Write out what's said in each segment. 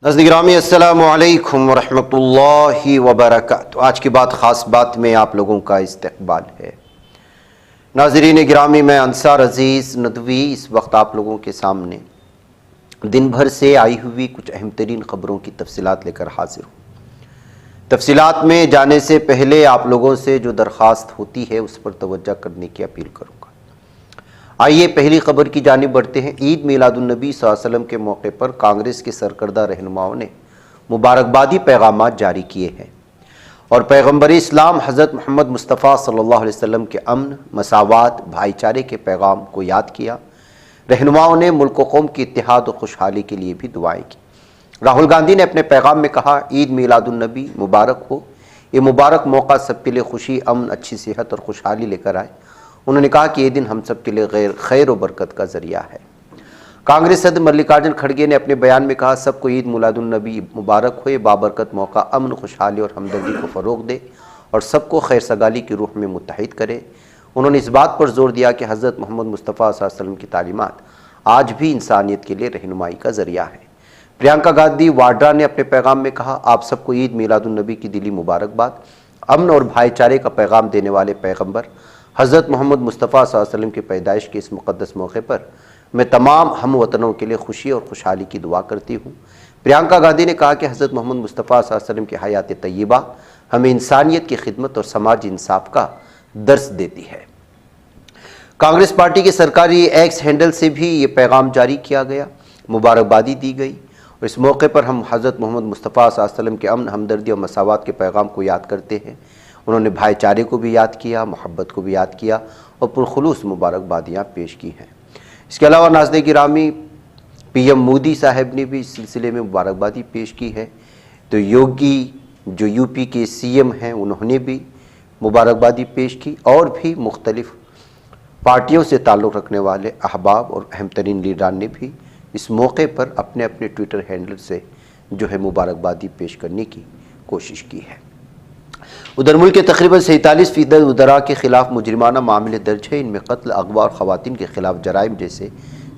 ناظرین گرامی السلام علیکم ورحمۃ اللہ وبرکاتہ۔ آج کی بات خاص بات میں آپ لوگوں کا استقبال ہے۔ ناظرین گرامی، میں انصار عزیز ندوی اس وقت آپ لوگوں کے سامنے دن بھر سے آئی ہوئی کچھ اہم ترین خبروں کی تفصیلات لے کر حاضر ہوں۔ تفصیلات میں جانے سے پہلے آپ لوگوں سے جو درخواست ہوتی ہے اس پر توجہ کرنے کی اپیل کروں گا۔ آئیے پہلی خبر کی جانب بڑھتے ہیں۔ عید میلاد النبی صلی اللہ علیہ وسلم کے موقع پر کانگریس کے سرکردہ رہنماؤں نے مبارکبادی پیغامات جاری کیے ہیں اور پیغمبر اسلام حضرت محمد مصطفیٰ صلی اللہ علیہ وسلم کے امن، مساوات، بھائی چارے کے پیغام کو یاد کیا۔ رہنماؤں نے ملک و قوم کی اتحاد و خوشحالی کے لیے بھی دعائیں کی۔ راہل گاندھی نے اپنے پیغام میں کہا، عید میلاد النبی مبارک ہو۔ یہ مبارک موقع سب کے لیے خوشی، امن، اچھی صحت اور خوشحالی لے کر آئے۔ انہوں نے کہا کہ یہ دن ہم سب کے لیے خیر و برکت کا ذریعہ ہے۔ کانگریس صدر ملکاراجن کھڑگے نے اپنے بیان میں کہا، سب کو عید میلاد النبی مبارک ہو۔ یہ بابرکت موقع امن، خوشحالی اور ہمدردی کو فروغ دے اور سب کو خیر سگالی کی روح میں متحد کرے۔ انہوں نے اس بات پر زور دیا کہ حضرت محمد مصطفیٰ صلی اللہ علیہ وسلم کی تعلیمات آج بھی انسانیت کے لیے رہنمائی کا ذریعہ ہے۔ پرینکا گاندھی واڈرا نے اپنے پیغام میں کہا، آپ سب کو عید میلاد النبی کی دلی مبارکباد۔ امن اور بھائی چارے کا پیغام دینے والے پیغمبر حضرت محمد مصطفیٰ صلی اللہ علیہ وسلم کی پیدائش کے اس مقدس موقع پر میں تمام ہم وطنوں کے لیے خوشی اور خوشحالی کی دعا کرتی ہوں۔ پرینکا گاندھی نے کہا کہ حضرت محمد مصطفیٰ صلی اللہ علیہ وسلم کی حیات طیبہ ہمیں انسانیت کی خدمت اور سماجی انصاف کا درس دیتی ہے۔ کانگریس پارٹی کے سرکاری ایکس ہینڈل سے بھی یہ پیغام جاری کیا گیا، مبارکبادی دی گئی اور اس موقع پر ہم حضرت محمد مصطفیٰ صلی اللہ علیہ وسلم کے امن، ہمدردی اور مساوات کے پیغام کو یاد کرتے ہیں۔ انہوں نے بھائی چارے کو بھی یاد کیا، محبت کو بھی یاد کیا اور پرخلوص مبارکبادیاں پیش کی ہیں۔ اس کے علاوہ ناظرین گرامی، پی ایم مودی صاحب نے بھی اس سلسلے میں مبارکبادی پیش کی ہے۔ تو یوگی جو یو پی کے سی ایم ہیں، انہوں نے بھی مبارکبادی پیش کی اور بھی مختلف پارٹیوں سے تعلق رکھنے والے احباب اور اہم ترین لیڈران نے بھی اس موقع پر اپنے اپنے ٹویٹر ہینڈل سے جو ہے مبارکبادی پیش کرنے کی کوشش کی ہے۔ ادھر ملک کے تقریباً 47% وزراء کے خلاف مجرمانہ معاملے درج ہیں۔ ان میں قتل، اغوا اور خواتین کے خلاف جرائم جیسے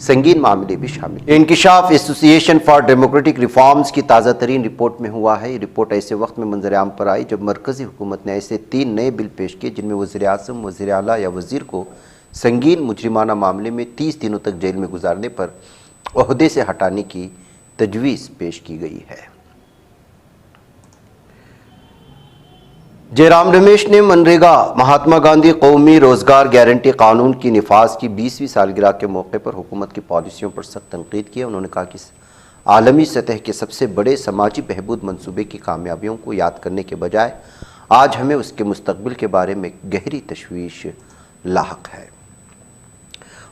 سنگین معاملے بھی شامل ہیں۔ انکشاف ایسوسی ایشن فار ڈیموکریٹک ریفارمز کی تازہ ترین رپورٹ میں ہوا ہے۔ یہ رپورٹ ایسے وقت میں منظر عام پر آئی جب مرکزی حکومت نے ایسے 3 نئے بل پیش کیے جن میں وزیر اعظم، وزیر اعلیٰ یا وزیر کو سنگین مجرمانہ معاملے میں 30 دنوں تک جیل میں گزارنے پر عہدے سے ہٹانے کی تجویز پیش کی گئی ہے۔ جے رام رمیش نے منریگا مہاتما گاندھی قومی روزگار گارنٹی قانون کی نفاذ کی 20ویں سالگرہ کے موقع پر حکومت کی پالیسیوں پر سخت تنقید کی۔ انہوں نے کہا کہ عالمی سطح کے سب سے بڑے سماجی بہبود منصوبے کی کامیابیوں کو یاد کرنے کے بجائے آج ہمیں اس کے مستقبل کے بارے میں گہری تشویش لاحق ہے۔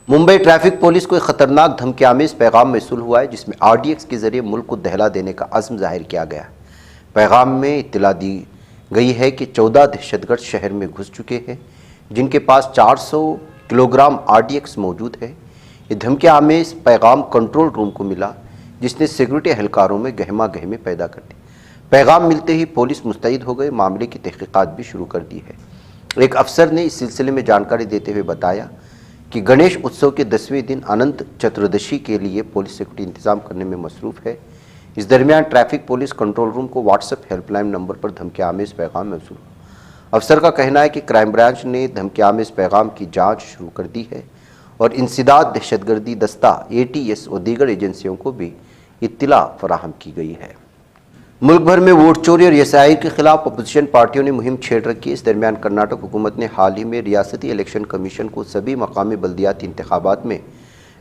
ممبئی ٹریفک پولیس کو ایک خطرناک دھمکی آمیز پیغام موصول ہوا ہے جس میں RDX کے ذریعے ملک کو دہلا دینے کا عزم ظاہر کیا گیا ہے۔ پیغام میں اطلاع دی گئی ہے کہ 14 دہشت گرد شہر میں گھس چکے ہیں جن کے پاس 400 کلوگرام RDX موجود ہے۔ یہ دھمکی آمیز پیغام کنٹرول روم کو ملا جس نے سیکورٹی اہلکاروں میں گہما گہمی پیدا کر دی۔ پیغام ملتے ہی پولیس مستعد ہو گئے، معاملے کی تحقیقات بھی شروع کر دی ہے۔ ایک افسر نے اس سلسلے میں جانکاری دیتے ہوئے بتایا کہ گنیش اتسو کے 10ویں دن اننت چتردشی کے لیے پولیس سیکورٹی انتظام کرنے میں مصروف ہے۔ اس درمیان ٹریفک پولیس کنٹرول روم کو WhatsApp helpline number پر دھمکی آمیز پیغام موصول ہوا۔ افسر کا کہنا ہے کہ کرائم برانچ نے دھمکی آمیز پیغام کی جانچ شروع کر دی ہے اور انسداد دہشت گردی دستہ ATS اور دیگر ایجنسیوں کو بھی اطلاع فراہم کی گئی ہے۔ ملک بھر میں ووٹ چوری اور یسائر کے خلاف اپوزیشن پارٹیوں نے مہم چھیڑ رکھی ہے۔ اس درمیان کرناٹک حکومت نے حال ہی میں ریاستی الیکشن کمیشن کو سبھی مقامی بلدیاتی انتخابات میں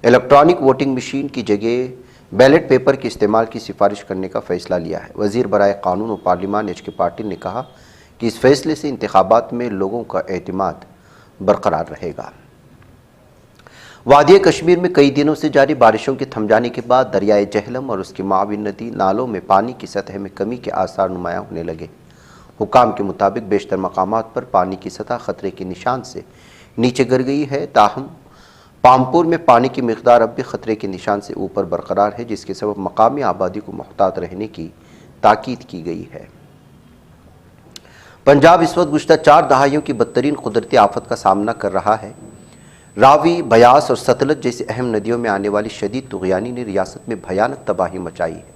الیکٹرانک ووٹنگ مشین کی جگہ بیلٹ پیپر کے استعمال کی سفارش کرنے کا فیصلہ لیا ہے۔ وزیر برائے قانون و پارلیمان HK پاٹل نے کہا کہ اس فیصلے سے انتخابات میں لوگوں کا اعتماد برقرار رہے گا۔ وادی کشمیر میں کئی دنوں سے جاری بارشوں کے تھم جانے کے بعد دریائے جہلم اور اس کی معاون ندی نالوں میں پانی کی سطح میں کمی کے آثار نمایاں ہونے لگے۔ حکام کے مطابق بیشتر مقامات پر پانی کی سطح خطرے کے نشان سے نیچے گر گئی ہے، تاہم پامپور میں پانی کی مقدار اب بھی خطرے کے نشان سے اوپر برقرار ہے جس کے سبب مقامی آبادی کو محتاط رہنے کی تاکید کی گئی ہے۔ پنجاب اس وقت گزشتہ 4 دہائیوں کی بدترین قدرتی آفت کا سامنا کر رہا ہے۔ راوی، بیاس اور ستلج جیسی اہم ندیوں میں آنے والی شدید طغیانی نے ریاست میں بھیانک تباہی مچائی ہے۔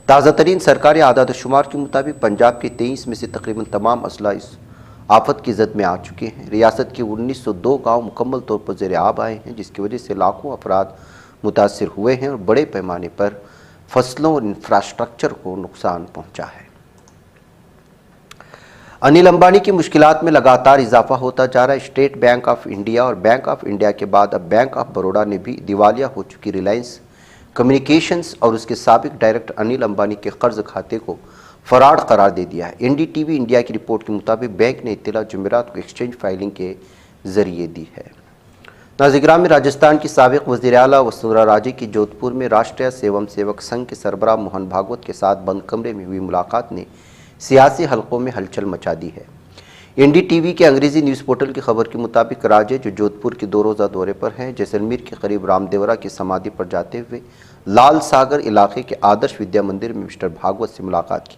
تازہ ترین سرکاری اعداد و شمار کے مطابق پنجاب کے 23 میں سے تقریباً تمام اضلاع اس آفت کی زد میں آ چکے ہیں۔ ریاست کے 1902 گاؤں مکمل طور پر زیر آب آئے ہیں، جس کی وجہ سے لاکھوں افراد متاثر ہوئے ہیں اور بڑے پیمانے پر فصلوں اور انفراسٹرکچر کو نقصان پہنچا ہے۔ انل امبانی کی مشکلات میں لگاتار اضافہ ہوتا جا رہا ہے۔ اسٹیٹ بینک آف انڈیا اور بینک آف انڈیا کے بعد اب بینک آف بروڈا نے بھی دیوالیہ ہو چکی ریلائنس کمیونیکیشنز اور اس کے سابق ڈائریکٹر انل امبانی کے قرض کھاتے کو فراڈ قرار دے دیا ہے۔ N D T V India کی رپورٹ کے مطابق بینک نے اطلاع جمعرات کو ایکسچینج فائلنگ کے ذریعے دی ہے۔ ناظرین گرامی، راجستھان کی سابق وزیر اعلیٰ وسندھرا راجے کی جودھپور میں راشٹریہ سیوم سیوک سنگھ کے سربراہ موہن بھاگوت کے ساتھ بند کمرے میں ہوئی ملاقات نے سیاسی حلقوں میں ہلچل مچا دی ہے۔ این ڈی ٹی وی کے انگریزی نیوز پورٹل کی خبر کے مطابق راجے، جو جودھپور کے 2 روزہ دورے پر ہیں، جیسلمیر کے قریب رام دیورا کی سمادھی پر جاتے ہوئے لال ساگر علاقے کے آدرش ودیا مندر میں مسٹر بھاگوت سے ملاقات کی۔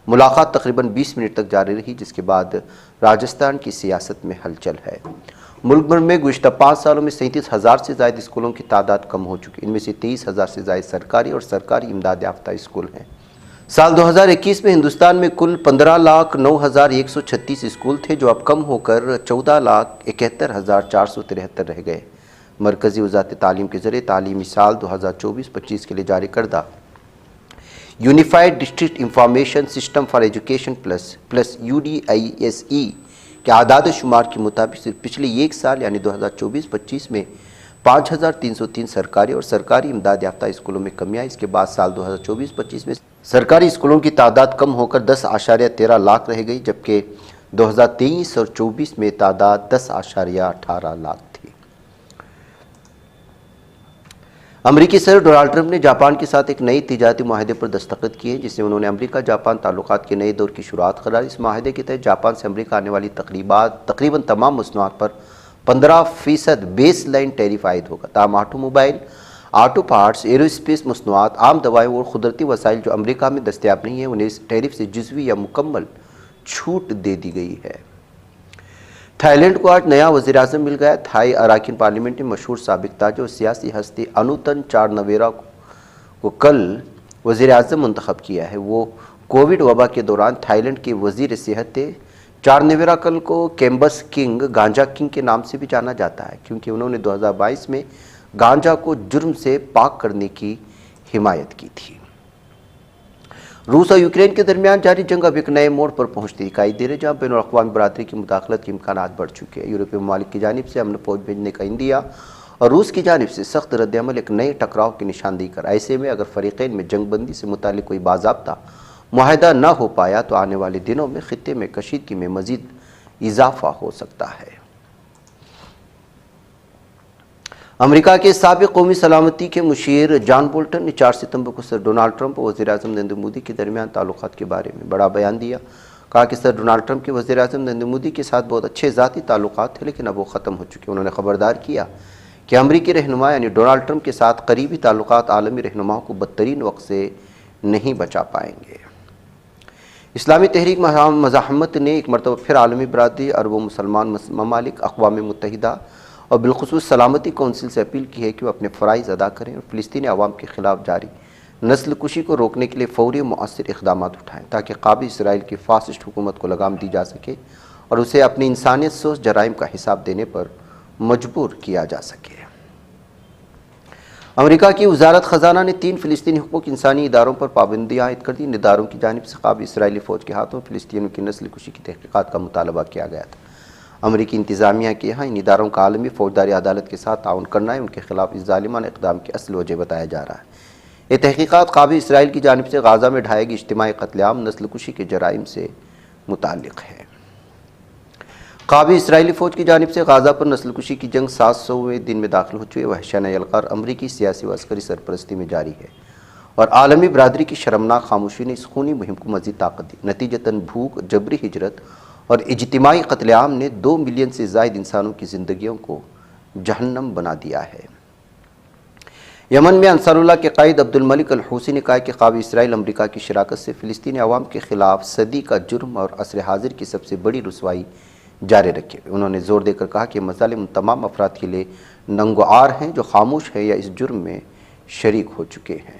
ملاقات تقریباً 20 منٹ تک جاری رہی، جس کے بعد راجستھان کی سیاست میں ہلچل ہے۔ ملک بھر میں گزشتہ 5 سالوں میں 37,000 سے زائد اسکولوں کی تعداد کم ہو چکی، ان میں سے 23,000 سے زائد سرکاری اور سرکاری امداد یافتہ اسکول ہیں۔ سال 2021 میں ہندوستان میں کل 15,09,136 اسکول تھے، جو اب کم ہو کر 14,71,473 رہ گئے۔ مرکزی وزارت تعلیم کے ذریعے تعلیمی سال 2024-25 کے لیے جاری کردہ unified district information system for education plus UDISE کے اعداد و شمار کے مطابق صرف پچھلے ایک سال یعنی 2024-25 میں 5,303 سرکاری اور سرکاری امداد یافتہ اسکولوں میں کمی آئی۔ اس کے بعد سال 2024-25 میں سرکاری اسکولوں کی تعداد کم ہو کر 10.13 لاکھ رہ گئی، جبکہ 2023 اور 24 میں تعداد 10.18 لاکھ تھی۔ امریکی صدر ڈونلڈ ٹرمپ نے جاپان کے ساتھ ایک نئی تجارتی معاہدے پر دستخط کیے، جسے انہوں نے امریکہ جاپان تعلقات کے نئے دور کی شروعات قرار۔ اس معاہدے کے تحت جاپان سے امریکہ آنے والی تقریباً تمام مصنوعات پر 15% بیس لائن ٹیرف عائد ہوگا، تاہم auto mobile, auto parts, arrow space مصنوعات، عام دوائیں اور قدرتی وسائل جو امریکہ میں دستیاب نہیں ہیں، انہیں اس ٹیرف سے جزوی یا مکمل چھوٹ دے دی گئی ہے۔ تھائی لینڈ کو آج نیا وزیر اعظم مل گیا۔ تھائی اراکین پارلیمنٹ نے مشہور سابق تاجر اور سیاسی ہستی انوتن چارنویرا کو کل وزیر اعظم منتخب کیا ہے۔ وہ کووڈ وبا کے دوران تھائی لینڈ کے وزیر صحت تھے۔ چارنویرا کل کو کیمبس کنگ، گانجا کنگ کے نام سے بھی جانا جاتا ہے، کیونکہ انہوں نے 2022 میں گانجا کو جرم سے پاک کرنے کی حمایت کی تھی۔ روس اور یوکرین کے درمیان جاری جنگ اب ایک نئے موڑ پر پہنچتی دکھائی دے رہی ہے، جہاں بین الاقوامی برادری کی مداخلت کے امکانات بڑھ چکے ہیں۔ یورپی ممالک کی جانب سے امن فوج بھیجنے کا عندیہ اور روس کی جانب سے سخت رد عمل ایک نئے ٹکراؤ کی نشاندہی کر۔ ایسے میں اگر فریقین میں جنگ بندی سے متعلق کوئی باضابطہ معاہدہ نہ ہو پایا تو آنے والے دنوں میں خطے میں کشیدگی میں مزید اضافہ ہو سکتا ہے۔ امریکہ کے سابق قومی سلامتی کے مشیر جان بولٹن نے 4 ستمبر کو صدر ڈونلڈ ٹرمپ اور وزیر اعظم نریندر مودی کے درمیان تعلقات کے بارے میں بڑا بیان دیا۔ کہا کہ صدر ڈونلڈ ٹرمپ کے وزیر اعظم نریندر مودی کے ساتھ بہت اچھے ذاتی تعلقات تھے، لیکن اب وہ ختم ہو چکے۔ انہوں نے خبردار کیا کہ امریکی رہنما یعنی ڈونلڈ ٹرمپ کے ساتھ قریبی تعلقات عالمی رہنماؤں کو بدترین وقت سے نہیں بچا پائیں گے۔ اسلامی تحریک مزاحمت نے ایک مرتبہ پھر عالمی برادری، عرب و مسلمان ممالک، اقوام متحدہ اور بالخصوص سلامتی کونسل سے اپیل کی ہے کہ وہ اپنے فرائض ادا کریں اور فلسطینی عوام کے خلاف جاری نسل کشی کو روکنے کے لیے فوری و مؤثر اقدامات اٹھائیں، تاکہ قابض اسرائیل کی فاسسٹ حکومت کو لگام دی جا سکے اور اسے اپنی انسانیت سوز جرائم کا حساب دینے پر مجبور کیا جا سکے۔ امریکہ کی وزارت خزانہ نے 3 فلسطینی حقوق انسانی اداروں پر پابندیاں عائد کر دی۔ ان اداروں کی جانب سے قابض اسرائیلی فوج کے ہاتھوں فلسطینیوں کی نسل کشی کی تحقیقات کا مطالبہ کیا گیا تھا۔ امریکی انتظامیہ کے یہاں ان اداروں کا عالمی فوجداری عدالت کے ساتھ تعاون کرنا ہے، ان کے خلاف اس ظالمانہ اقدام کی اصل وجہ بتایا جا رہا ہے۔ یہ تحقیقات قابض اسرائیل کی جانب سے غزہ میں ڈھائے گی اجتماعی قتل عام، نسل کشی کے جرائم سے متعلق ہے۔ قابض اسرائیلی فوج کی جانب سے غزہ پر نسل کشی کی جنگ 700ویں دن میں داخل ہو چکی ہے۔ وحشیانہ یلغار امریکی سیاسی و عسکری سرپرستی میں جاری ہے اور عالمی برادری کی شرمناک خاموشی نے اس خونی مہم کو مزید طاقت دی۔ نتیجتاً بھوک، جبری ہجرت اور اجتماعی قتل عام نے 2 ملین سے زائد انسانوں کی زندگیوں کو جہنم بنا دیا ہے۔ یمن میں انصار اللہ کے قائد عبد الملک الحوثی نے کہا کہ قابض اسرائیل امریکہ کی شراکت سے فلسطینی عوام کے خلاف صدی کا جرم اور عصر حاضر کی سب سے بڑی رسوائی جاری رکھے۔ انہوں نے زور دے کر کہا کہ مظالم ان تمام افراد کے لیے ننگوار ہیں جو خاموش ہیں یا اس جرم میں شریک ہو چکے ہیں۔